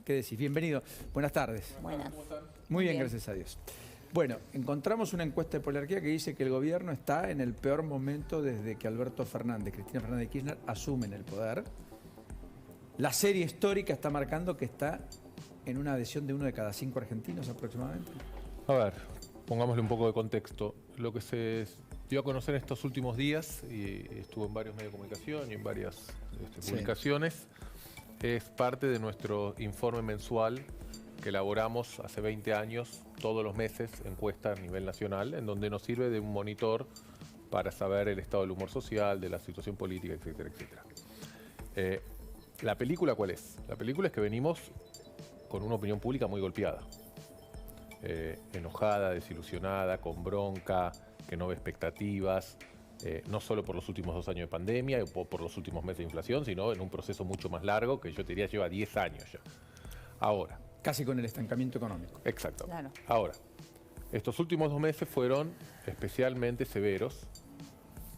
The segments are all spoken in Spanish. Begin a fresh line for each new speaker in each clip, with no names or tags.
¿Qué decís? Bienvenido. Buenas tardes.
Buenas.
Muy bien, gracias a Dios. Bueno, encontramos una encuesta de Polarquía que dice que el gobierno está en el peor momento desde que Alberto Fernández, Cristina Fernández de Kirchner asumen el poder. La serie histórica está marcando que está en una adhesión de 1 de cada 5 argentinos aproximadamente.
A ver, pongámosle un poco de contexto. Lo que se dio a conocer en estos últimos días, y estuvo en varios medios de comunicación y en varias publicaciones, es parte de nuestro informe mensual que elaboramos hace 20 años, todos los meses, encuesta a nivel nacional, en donde nos sirve de un monitor para saber el estado del humor social, de la situación política, etcétera, etcétera. ¿La película cuál es? La película es que venimos con una opinión pública muy golpeada. Enojada, desilusionada, con bronca, que no ve expectativas, no solo por los últimos 2 años de pandemia o por los últimos meses de inflación, sino en un proceso mucho más largo que yo te diría lleva 10 años ya. Ahora.
Casi con el estancamiento económico.
Exacto.
Claro.
Ahora, estos últimos 2 meses fueron especialmente severos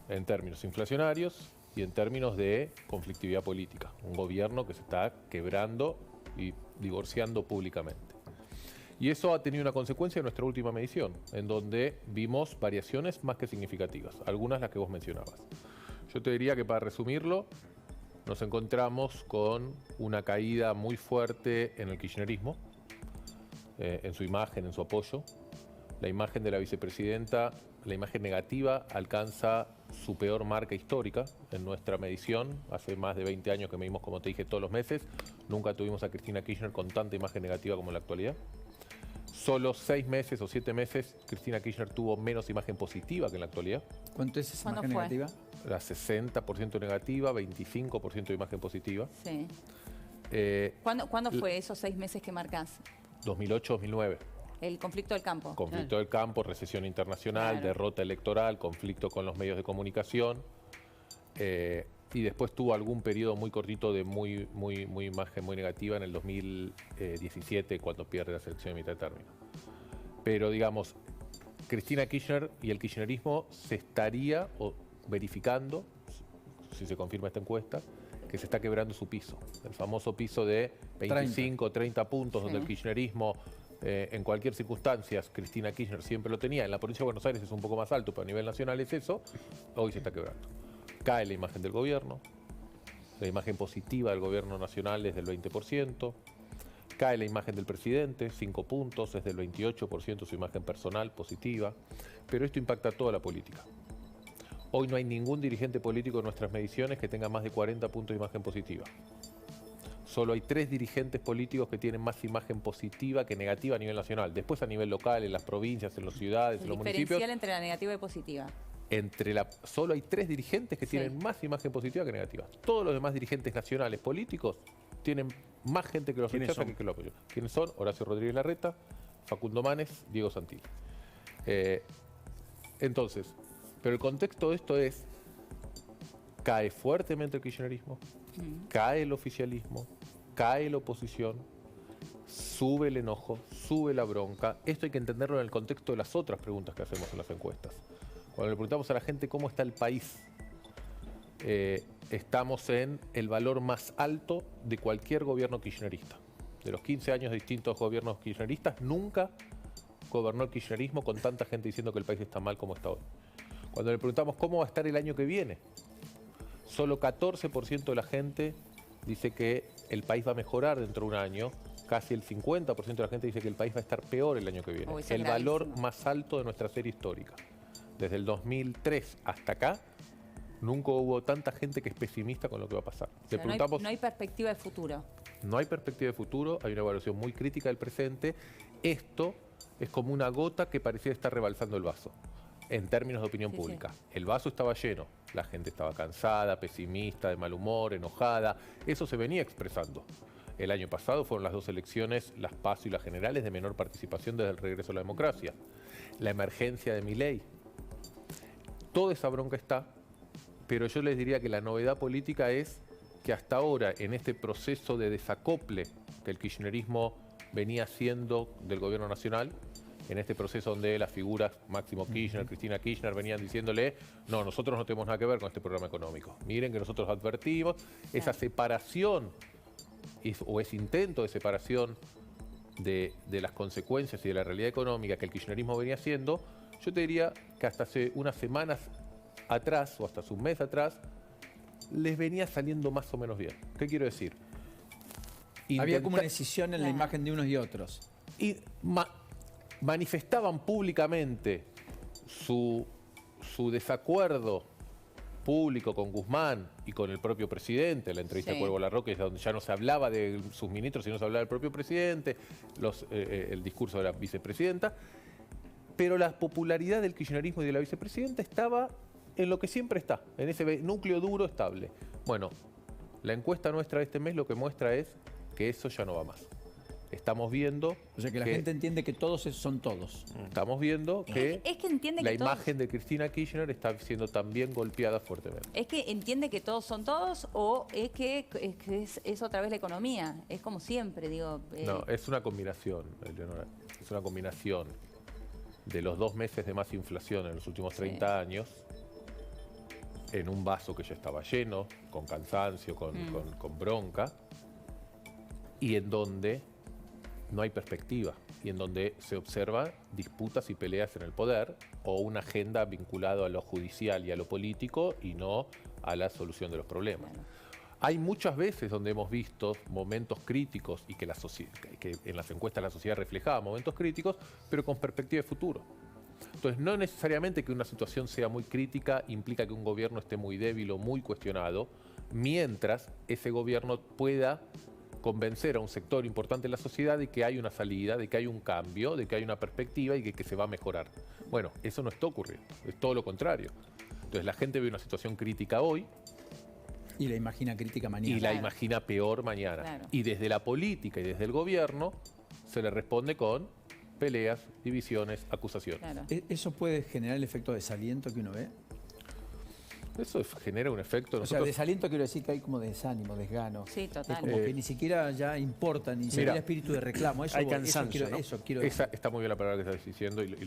en términos inflacionarios y en términos de conflictividad política. Un gobierno que se está quebrando y divorciando públicamente. Y eso ha tenido una consecuencia en nuestra última medición, en donde vimos variaciones más que significativas, algunas las que vos mencionabas. Yo te diría que para resumirlo, nos encontramos con una caída muy fuerte en el kirchnerismo, en su imagen, en su apoyo. La imagen de la vicepresidenta, la imagen negativa, alcanza su peor marca histórica en nuestra medición. Hace más de 20 años que medimos, como te dije, todos los meses. Nunca tuvimos a Cristina Kirchner con tanta imagen negativa como en la actualidad. Solo 6 meses o 7 meses, Cristina Kirchner tuvo menos imagen positiva que en la actualidad.
¿Cuánto es esa imagen
fue?
negativa?
La 60% negativa, 25% de imagen positiva.
Sí. ¿Cuándo fue esos 6 meses que marcás?
2008-2009.
El conflicto del campo.
Conflicto del campo, recesión internacional,
Claro.
derrota electoral, conflicto con los medios de comunicación. Y después tuvo algún periodo muy cortito de muy imagen muy negativa en el 2017, cuando pierde la selección de mitad de término. Pero digamos, Cristina Kirchner y el kirchnerismo se estaría verificando, si se confirma esta encuesta, que se está quebrando su piso. El famoso piso de 25, 30 puntos, donde el kirchnerismo, en cualquier circunstancia, Cristina Kirchner siempre lo tenía. En la provincia de Buenos Aires es un poco más alto, pero a nivel nacional es eso. Hoy se está quebrando. Cae la imagen del gobierno, la imagen positiva del gobierno nacional es del 20%, cae la imagen del presidente, 5 puntos, es del 28% su imagen personal positiva, pero esto impacta a toda la política. Hoy no hay ningún dirigente político en nuestras mediciones que tenga más de 40 puntos de imagen positiva. Solo hay 3 dirigentes políticos que tienen más imagen positiva que negativa a nivel nacional. Después a nivel local, en las provincias, en las ciudades, en los municipios.
Diferencial entre la negativa y positiva.
Solo hay 3 dirigentes que tienen más imagen positiva que negativa. Todos los demás dirigentes nacionales políticos tienen más gente que los rechaza que los apoya. ¿Quiénes son? Horacio Rodríguez Larreta, Facundo Manes, Diego Santilli. Entonces, pero el contexto de esto es, cae fuertemente el kirchnerismo, cae el oficialismo, cae la oposición, sube el enojo, sube la bronca. Esto hay que entenderlo en el contexto de las otras preguntas que hacemos en las encuestas. Cuando le preguntamos a la gente cómo está el país, estamos en el valor más alto de cualquier gobierno kirchnerista. De los 15 años de distintos gobiernos kirchneristas, nunca gobernó el kirchnerismo con tanta gente diciendo que el país está mal como está hoy. Cuando le preguntamos cómo va a estar el año que viene, solo 14% de la gente dice que el país va a mejorar dentro de un año. Casi el 50% de la gente dice que el país va a estar peor el año que viene. El valor más alto de nuestra serie histórica. Desde el 2003 hasta acá, nunca hubo tanta gente que es pesimista con lo que va a pasar.
O sea, no hay perspectiva de futuro.
No hay perspectiva de futuro, hay una evaluación muy crítica del presente. Esto es como una gota que parecía estar rebalsando el vaso, en términos de opinión pública. El vaso estaba lleno, la gente estaba cansada, pesimista, de mal humor, enojada. Eso se venía expresando. El año pasado fueron las 2 elecciones, las PASO y las generales, de menor participación desde el regreso a la democracia. La emergencia de Milei. Toda esa bronca está, pero yo les diría que la novedad política es que hasta ahora, en este proceso de desacople que el kirchnerismo venía haciendo del gobierno nacional, en este proceso donde las figuras Máximo Kirchner, Cristina Kirchner venían diciéndole, no, nosotros no tenemos nada que ver con este programa económico. Miren que nosotros advertimos, esa separación o ese intento de separación de las consecuencias y de la realidad económica que el kirchnerismo venía haciendo, yo te diría que hasta hace unas semanas atrás, o hasta hace un mes atrás, les venía saliendo más o menos bien. ¿Qué quiero decir?
Había como una decisión en la imagen de unos y otros.
Y manifestaban públicamente su desacuerdo público con Guzmán y con el propio presidente. La entrevista de Cuervo Larroque, donde ya no se hablaba de sus ministros, sino se hablaba del propio presidente, el discurso de la vicepresidenta. Pero la popularidad del kirchnerismo y de la vicepresidenta estaba en lo que siempre está, en ese núcleo duro estable. Bueno, la encuesta nuestra de este mes lo que muestra es que eso ya no va más. Estamos viendo...
O sea, que la gente entiende que todos son todos.
Estamos viendo que,
es que entiende
la
que
imagen de Cristina Kirchner está siendo también golpeada fuertemente.
¿Es que entiende que todos son todos o es que es otra vez la economía? Es como siempre, digo...
No, es una combinación, Eleonora. Es una combinación de los 2 meses de más inflación en los últimos 30 años, en un vaso que ya estaba lleno, con cansancio, con bronca, y en donde no hay perspectiva, y en donde se observan disputas y peleas en el poder, o una agenda vinculada a lo judicial y a lo político, y no a la solución de los problemas. Hay muchas veces donde hemos visto momentos críticos, y que en las encuestas la sociedad reflejaba momentos críticos, pero con perspectiva de futuro. Entonces, no necesariamente que una situación sea muy crítica implica que un gobierno esté muy débil o muy cuestionado, mientras ese gobierno pueda convencer a un sector importante de la sociedad de que hay una salida, de que hay un cambio, de que hay una perspectiva y que se va a mejorar. Bueno, eso no está ocurriendo, es todo lo contrario. Entonces, la gente ve una situación crítica hoy,
y la imagina crítica mañana.
Y la imagina peor mañana.
Claro.
Y desde la política y desde el gobierno se le responde con peleas, divisiones, acusaciones.
Claro.
¿Eso puede generar el efecto de desaliento que uno ve?
Eso genera un efecto...
O sea, desaliento quiero decir que hay como desánimo, desgano.
Sí, total.
Es como que ni siquiera ya importa, ni siquiera espíritu de reclamo. Eso,
hay cansancio,
eso quiero decir.
Está muy bien la palabra que estás diciendo y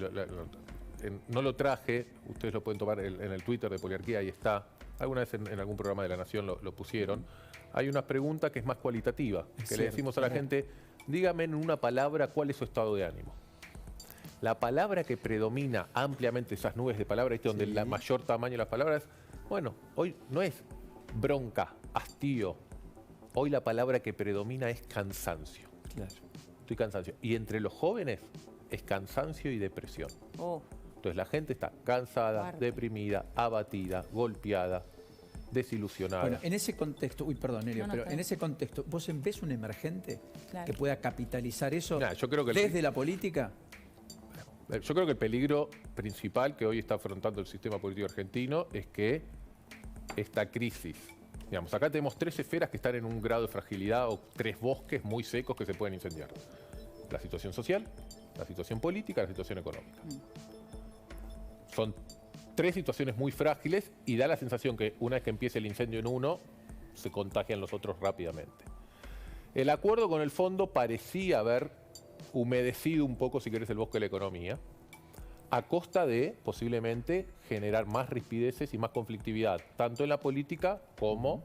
no lo traje, ustedes lo pueden tomar en el Twitter de Poliarquía, ahí está. Alguna vez en algún programa de La Nación lo pusieron. Hay una pregunta que es más cualitativa, que le decimos a la gente, dígame en una palabra cuál es su estado de ánimo. La palabra que predomina ampliamente, esas nubes de palabras, donde el mayor tamaño de las palabras, bueno, hoy no es bronca, hastío. Hoy la palabra que predomina es cansancio.
Claro.
Estoy cansancio. Y entre los jóvenes es cansancio y depresión. Entonces la gente está cansada, deprimida, abatida, golpeada, desilusionada.
Bueno, en ese contexto, perdón, Nerio, pero en ese contexto, ¿vos ves un emergente que pueda capitalizar eso
yo creo que
desde la política?
Yo creo que el peligro principal que hoy está afrontando el sistema político argentino es que esta crisis, digamos, acá tenemos 3 esferas que están en un grado de fragilidad o 3 bosques muy secos que se pueden incendiar. La situación social, la situación política, la situación económica. Son 3 situaciones muy frágiles y da la sensación que una vez que empiece el incendio en uno, se contagian los otros rápidamente. El acuerdo con el fondo parecía haber humedecido un poco, si querés, el bosque de la economía, a costa de posiblemente generar más rispideces y más conflictividad, tanto en la política como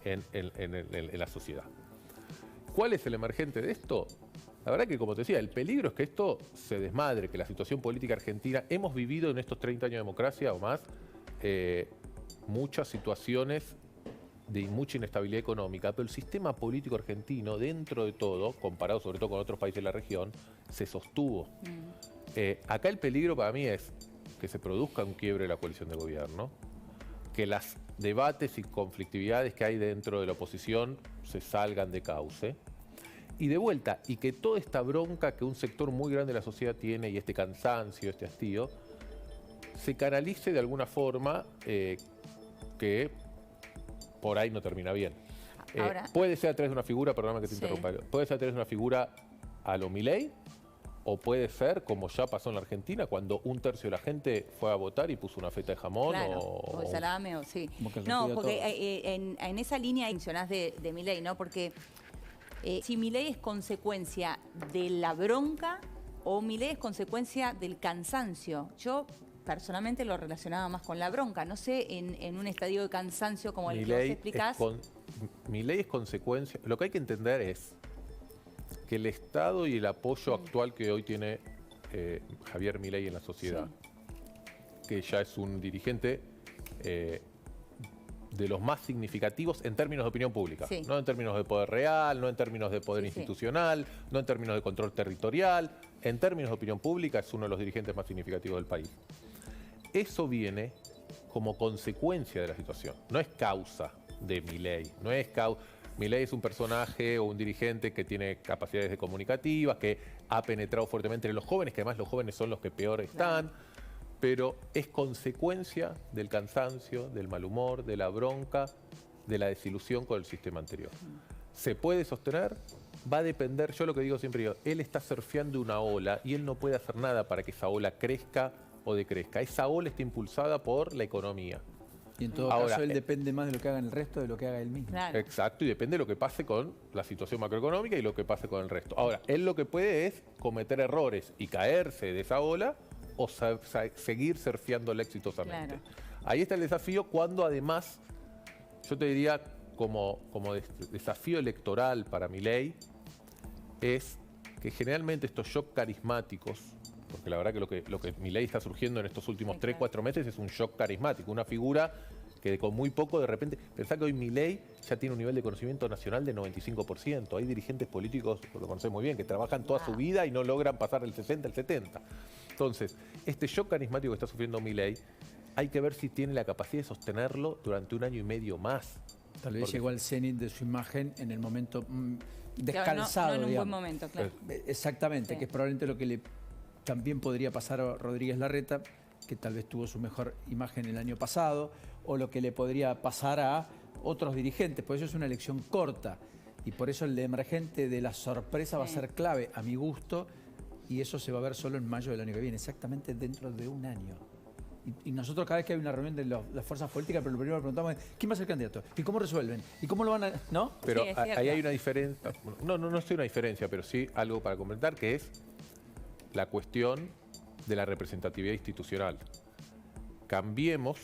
en la sociedad. ¿Cuál es el emergente de esto? La verdad que, como te decía, el peligro es que esto se desmadre, que la situación política argentina... Hemos vivido en estos 30 años de democracia o más muchas situaciones de mucha inestabilidad económica, pero el sistema político argentino, dentro de todo, comparado sobre todo con otros países de la región, se sostuvo. Acá el peligro para mí es que se produzca un quiebre de la coalición de gobierno, que los debates y conflictividades que hay dentro de la oposición se salgan de cauce, y de vuelta, y que toda esta bronca que un sector muy grande de la sociedad tiene, y este cansancio, este hastío, se canalice de alguna forma que por ahí no termina bien. Puede ser a través de una figura, perdóname que te interrumpa, puede ser a través de una figura a lo Milei, o puede ser, como ya pasó en la Argentina, cuando 1/3 de la gente fue a votar y puso una feta de jamón
o de salame, o sí. No, porque en esa línea mencionás de Milei, ¿no? Porque si Milei es consecuencia de la bronca o Milei es consecuencia del cansancio. Yo personalmente lo relacionaba más con la bronca. No sé, en un estadio de cansancio como el que vos explicás.
Milei es consecuencia. Lo que hay que entender es que el Estado y el apoyo actual que hoy tiene Javier Milei en la sociedad, que ya es un dirigente de los más significativos en términos de opinión pública, no en términos de poder real, no en términos de poder institucional, no en términos de control territorial, en términos de opinión pública es uno de los dirigentes más significativos del país. Eso viene como consecuencia de la situación, no es causa de Milei, no es causa. Milei es un personaje o un dirigente que tiene capacidades comunicativas, que ha penetrado fuertemente en los jóvenes, que además los jóvenes son los que peor están, pero es consecuencia del cansancio, del mal humor, de la bronca, de la desilusión con el sistema anterior. ¿Se puede sostener? Va a depender, yo lo que digo siempre, él está surfeando una ola y él no puede hacer nada para que esa ola crezca o decrezca. Esa ola está impulsada por la economía.
Y en todo caso él depende más de lo que haga el resto de lo que haga él mismo.
Claro.
Exacto, y depende de lo que pase con la situación macroeconómica y lo que pase con el resto. Ahora, él lo que puede es cometer errores y caerse de esa ola o seguir surfeándola exitosamente. Claro. Ahí está el desafío cuando además, yo te diría como desafío electoral para Milei, es que generalmente estos shocks carismáticos, porque la verdad que lo que Milei está surgiendo en estos últimos 3-4 meses es un shock carismático, una figura que con muy poco de repente, pensá que hoy Milei ya tiene un nivel de conocimiento nacional de 95%, hay dirigentes políticos, lo conocés muy bien, que trabajan toda su vida y no logran pasar el 60, el 70. Entonces, este shock carismático que está sufriendo Milei, hay que ver si tiene la capacidad de sostenerlo durante 1 año y medio más.
Tal vez llegó al cenit de su imagen en el momento descansado.
No en un buen momento, claro.
Exactamente, que es probablemente lo que también podría pasar a Rodríguez Larreta, que tal vez tuvo su mejor imagen el año pasado, o lo que le podría pasar a otros dirigentes, por eso es una elección corta, y por eso el de emergente de la sorpresa va a ser clave, a mi gusto, y eso se va a ver solo en mayo del año que viene, exactamente dentro de 1 año. Y nosotros cada vez que hay una reunión de las fuerzas políticas, pero lo primero que preguntamos es ¿quién va a ser candidato? ¿Y cómo resuelven? ¿Y cómo lo van a...? ¿No?
Pero ahí hay una diferencia, no es una diferencia, pero sí algo para comentar, que es la cuestión de la representatividad institucional. Cambiemos,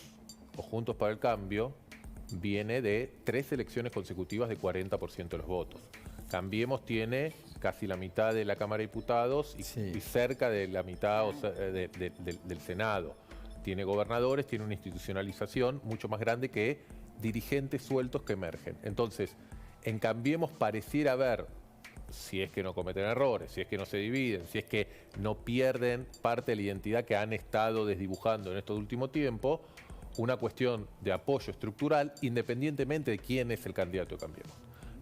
o Juntos para el Cambio, viene de 3 elecciones consecutivas de 40% de los votos. Cambiemos tiene casi la mitad de la Cámara de Diputados y cerca de la mitad del Senado. Tiene gobernadores, tiene una institucionalización mucho más grande que dirigentes sueltos que emergen. Entonces, en Cambiemos pareciera haber, si es que no cometen errores, si es que no se dividen, si es que no pierden parte de la identidad que han estado desdibujando en estos últimos tiempos, una cuestión de apoyo estructural independientemente de quién es el candidato de Cambiemos.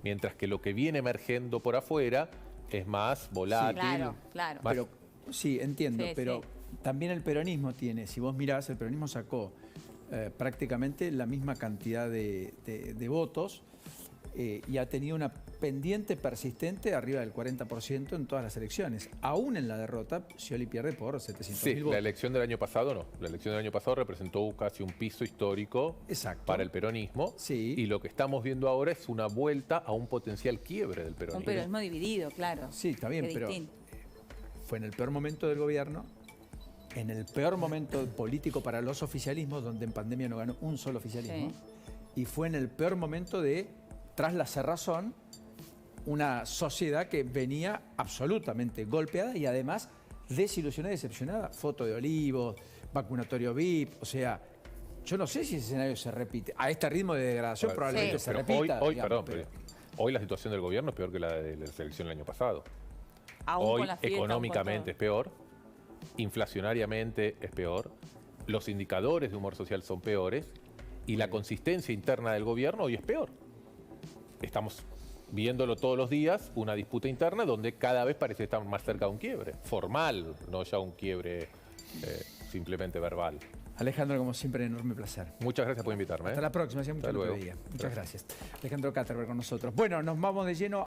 Mientras que lo que viene emergiendo por afuera es más volátil.
Sí, claro.
Pero, sí, entiendo, pero también el peronismo tiene, si vos mirás, el peronismo sacó prácticamente la misma cantidad de votos y ha tenido una pendiente persistente arriba del 40% en todas las elecciones. Aún en la derrota, Scioli pierde por 700.000 votos.
La elección del año pasado no. La elección del año pasado representó casi un piso histórico para el peronismo. Y lo que estamos viendo ahora es una vuelta a un potencial quiebre del peronismo.
Un peronismo dividido, claro.
Sí, está bien, pero fue en el peor momento del gobierno, en el peor momento político para los oficialismos, donde en pandemia no ganó un solo oficialismo, y fue en el peor momento de, tras la cerrazón, una sociedad que venía absolutamente golpeada y además desilusionada y decepcionada. Foto de Olivos, vacunatorio VIP, o sea, yo no sé si ese escenario se repite. A este ritmo de degradación probablemente se repita.
Hoy la situación del gobierno es peor que la de la elección del año pasado.
Hoy
económicamente es peor, inflacionariamente es peor, los indicadores de humor social son peores y la consistencia interna del gobierno hoy es peor. Estamos viéndolo todos los días, una disputa interna donde cada vez parece estar más cerca de un quiebre, formal, no ya un quiebre simplemente verbal.
Alejandro, como siempre, enorme placer.
Muchas gracias por invitarme.
Hasta la próxima, hacía mucho que no te veía. Muchas gracias. Alejandro Katterberg con nosotros. Bueno, nos vamos de lleno